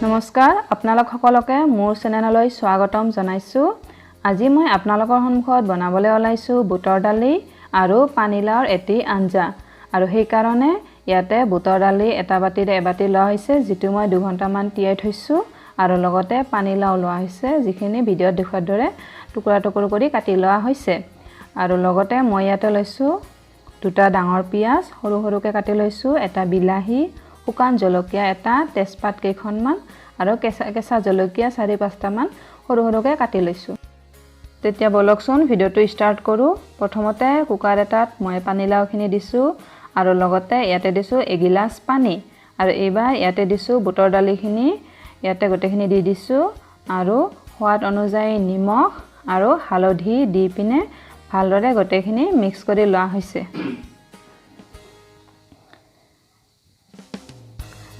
নমস্কাৰ আপোনালোক সকলোকে মোৰ চেনেললৈ স্বাগতম জনাইছো। আজি মই আপোনালোকৰ সন্মুখত বনাবলৈ ওলাইছো বুটৰ দালি আৰু পানীলাওৰ এটি আঞ্জা। আৰু সেই কাৰণে ইয়াতে বুটৰ দালি এটা বাটিৰে এবাটি লোৱা হৈছে, যেটো মই 2 ঘণ্টা মান তিয়াই থৈছো, আৰু লগতে পানীলাও লোৱা হৈছে, যিখিনি ভিডিঅ'ত দেখুৱাৰ দৰে টুকুৰা টুকুৰ কৰি কাটি লোৱা হৈছে। আৰু লগতে মই ইয়াতে লৈছো 2টা ডাঙৰ পিয়াজ সৰু সৰুকে কাটি লৈছো, এটা বিলাহী, শুকান জলকীয়া এটা, তেজপাত কেইখনমান আৰু কেঁচা জলকীয়া 4-5টা মান সৰু সৰুকে কাটি লৈছো। তেতিয়া বলকচোন ভিডিঅ'টো ষ্টাৰ্ট কৰো। প্ৰথমতে কুকাৰ এটাত মই পানীলাওখিনি দিছো আৰু লগতে ইয়াতে দিছো 1 গিলাচ পানী, আৰু এইবাৰ ইয়াতে দিছো বুটৰ দালিখিনি, ইয়াতে গোটেইখিনি দি দিছো, আৰু সোৱাদ অনুযায়ী নিমখ আৰু হালধি দি পিনে ভালদৰে গোটেইখিনি মিক্স কৰি লোৱা হৈছে।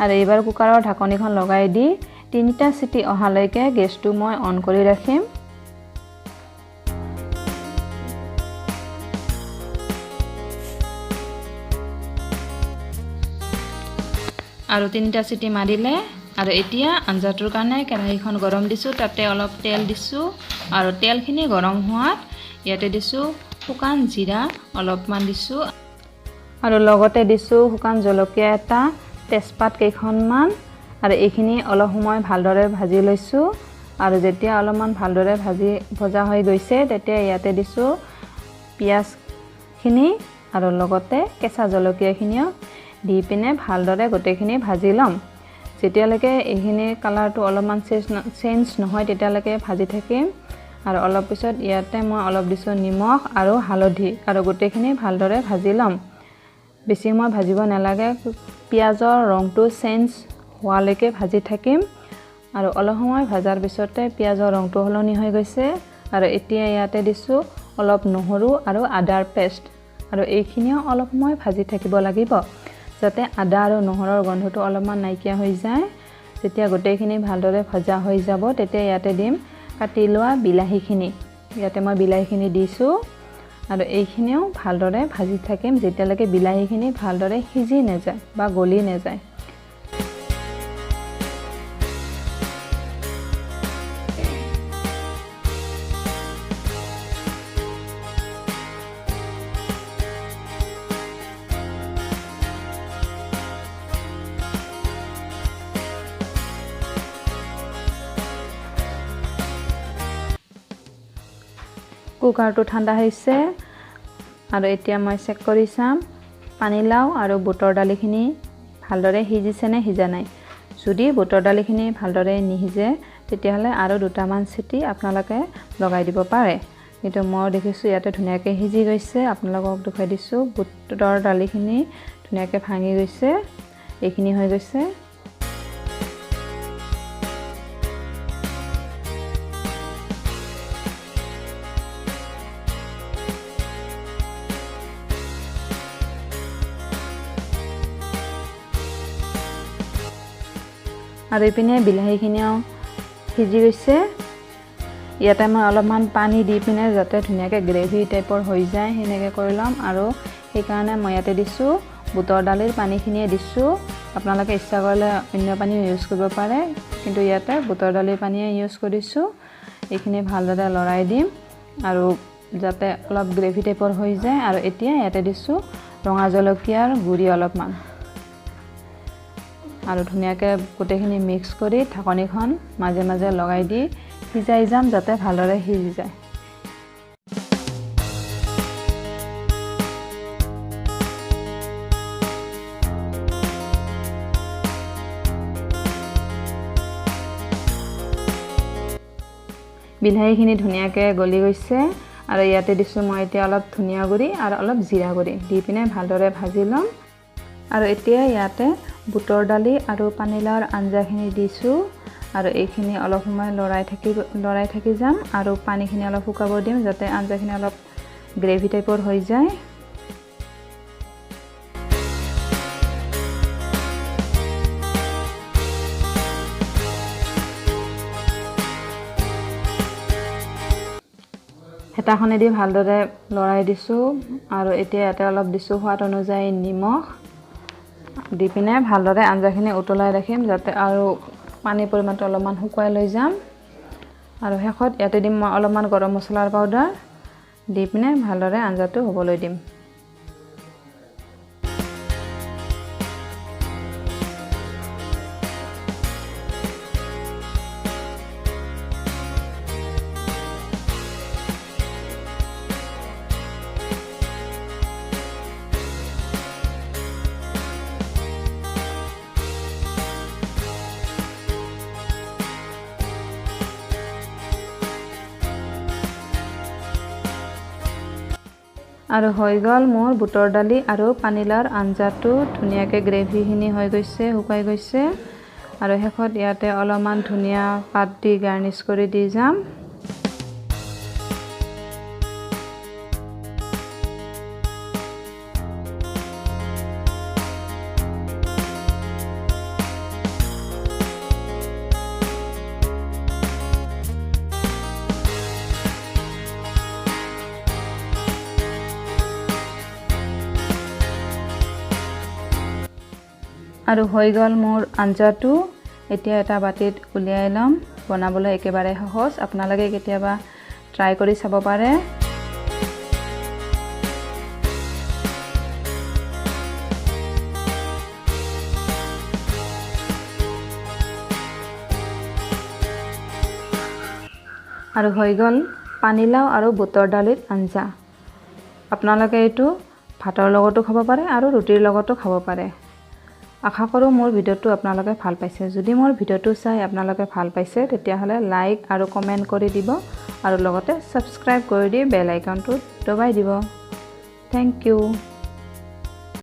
আৰু এইবাৰ কুকাৰৰ ঢাকনিখন লগাই দি 3টা চিটি অহালৈকে গেছটো মই অন কৰি ৰাখিম। আৰু 3টা চিটি মাৰিলে, আৰু এতিয়া আঞ্জাটোৰ কাৰণে কেৰাহীখন গৰম দিছো, তাতে অলপ তেল দিছো, আৰু তেলখিনি গৰম হোৱাত ইয়াতে দিছো শুকান জিৰা অলপমান দিছো, আৰু লগতে দিছো শুকান জলকীয়া এটা, তেজপাত কেইখনমান, আৰু এইখিনি অলপ সময় ভালদৰে ভাজি লৈছো। আৰু যেতিয়া অলপমান ভালদৰে ভজা হৈ গৈছে, তেতিয়া ইয়াতে দিছো পিয়াজখিনি আৰু লগতে কেঁচা জলকীয়াখিনিও দি পিনে ভালদৰে গোটেইখিনি ভাজি ল'ম। যেতিয়ালৈকে এইখিনি কালাৰটো অলপমান চেঞ্জ নহয় তেতিয়ালৈকে ভাজি থাকিম। আৰু অলপ পিছত ইয়াতে মই অলপ দিছো নিমখ আৰু হালধি, আৰু গোটেইখিনি ভালদৰে ভাজি ল'ম। বেছি সময় ভাজিব নালাগে, পিয়াজৰ ৰংটো চেঞ্জ হোৱালৈকে ভাজি থাকিম। আৰু অলপ সময় ভাজাৰ পিছতে পিয়াজৰ ৰংটো সলনি হৈ গৈছে, আৰু এতিয়া ইয়াতে দিছো অলপ নহৰু আৰু আদাৰ পেষ্ট, আৰু এইখিনিও অলপ সময় ভাজি থাকিব লাগিব, যাতে আদা আৰু নহৰুৰ গন্ধটো অলপমান নাইকিয়া হৈ যায়। যেতিয়া গোটেইখিনি ভালদৰে ভজা হৈ যাব, তেতিয়া ইয়াতে দিম কাটি লোৱা বিলাহীখিনি, ইয়াতে মই বিলাহীখিনি দিছো, আৰু এইখিনিও ভালদৰে ভাজি থাকিম যেতিয়ালৈকে বিলাহীখিনি ভালদৰে সিজি নাযায় বা গলি নাযায়। কুকাৰটো ঠাণ্ডা হৈছে, আৰু এতিয়া মই চেক কৰি চাম পানীলাও আৰু বুটৰ দালিখিনি ভালদৰে সিজিছে নে সিজা নাই। যদি বুটৰ দালিখিনি ভালদৰে নিসিজে, তেতিয়াহ'লে আৰু 2টামান চিটি আপোনালোকে লগাই দিব পাৰে। কিন্তু মই দেখিছোঁ ইয়াতে ধুনীয়াকৈ সিজি গৈছে, আপোনালোকক দেখুৱাই দিছোঁ বুটৰ দালিখিনি ধুনীয়াকৈ ভাঙি গৈছে, এইখিনি হৈ গৈছে। আৰু এইপিনে বিলাহীখিনিও সিজি গৈছে। ইয়াতে মই অলপমান পানী দি পিনে যাতে ধুনীয়াকৈ গ্ৰেভি টাইপৰ হৈ যায় সেনেকৈ কৰি ল'ম, আৰু সেইকাৰণে মই ইয়াতে দিছোঁ বুটৰ দালিৰ পানীখিনিয়ে দিছোঁ। আপোনালোকে ইচ্ছা কৰিলে অন্য পানীও ইউজ কৰিব পাৰে, কিন্তু ইয়াতে বুটৰ দালিৰ পানীয়ে ইউজ কৰিছোঁ। এইখিনি ভালদৰে লৰাই দিম, আৰু যাতে অলপ গ্ৰেভি টাইপৰ হৈ যায়। আৰু এতিয়া ইয়াতে দিছোঁ ৰঙা জলকীয়াৰ গুড়ি অলপমান, আৰু ধুনীয়াকৈ গোটেইখিনি মিক্স কৰি ঢাকনিখন মাজে মাজে লগাই দি সিজাই যাম, যাতে ভালদৰে সিজি যায়। বিলাহীখিনি ধুনীয়াকৈ গলি গৈছে, আৰু ইয়াতে দিছোঁ মই এতিয়া অলপ ধনিয়া গুড়ি আৰু অলপ জিৰা গুড়ি দি পিনে ভালদৰে ভাজি ল'ম। আৰু এতিয়া ইয়াতে বুটৰ দালি আৰু পানীলাওৰ আঞ্জাখিনি দিছোঁ, আৰু এইখিনি অলপ সময় লৰাই থাকি যাম, আৰু পানীখিনি অলপ শুকাব দিম যাতে আঞ্জাখিনি অলপ গ্ৰেভি টাইপৰ হৈ যায়। হেতাখনেদি ভালদৰে লৰাই দিছোঁ, আৰু এতিয়া ইয়াতে অলপ দিছোঁ সোৱাদ অনুযায়ী নিমখ, দি পিনে ভালদৰে আঞ্জাখিনি উতলাই ৰাখিম যাতে আৰু পানীৰ পৰিমাণটো অলপমান শুকুৱাই লৈ যাম আৰু শেষত ইয়াতে দিম মই অলপমান গৰম মছলাৰ পাউডাৰ দি পিনে ভালদৰে আঞ্জাটো হ'বলৈ দিম। আৰু হৈ গ'ল মোৰ বুটৰ দালি আৰু পানীলাওৰ আঞ্জাটো ধুনীয়াকৈ গ্ৰেভিখিনি হৈ গৈছে, শুকাই গৈছে আৰু শেষত ইয়াতে অলপমান ধনিয়া পাত দি গাৰ্নিছ কৰি দি যাম। আৰু হৈ গ'ল মোৰ আঞ্জাটো। এতিয়া এটা বাটিত উলিয়াই ল'ম। বনাবলৈ একেবাৰে সহজ, আপোনালোকে কেতিয়াবা ট্ৰাই কৰি চাব পাৰে। আৰু হৈ গ'ল পানীলাও আৰু বুটৰ দালিৰ আঞ্জা। আপোনালোকে এইটো ভাতৰ লগতো খাব পাৰে আৰু ৰুটিৰ লগতো খাব পাৰে। আশা কৰোঁ মোৰ ভিডিঅ'টো আপোনালোকে ভাল পাইছে। যদি মোৰ ভিডিঅ'টো চাই আপোনালোকে ভাল পাইছে তেতিয়াহ'লে লাইক আৰু কমেণ্ট কৰি দিব আৰু লগতে ছাবস্ক্ৰাইব কৰি দি বেল আইকনটো দবাই দিব। Thank U.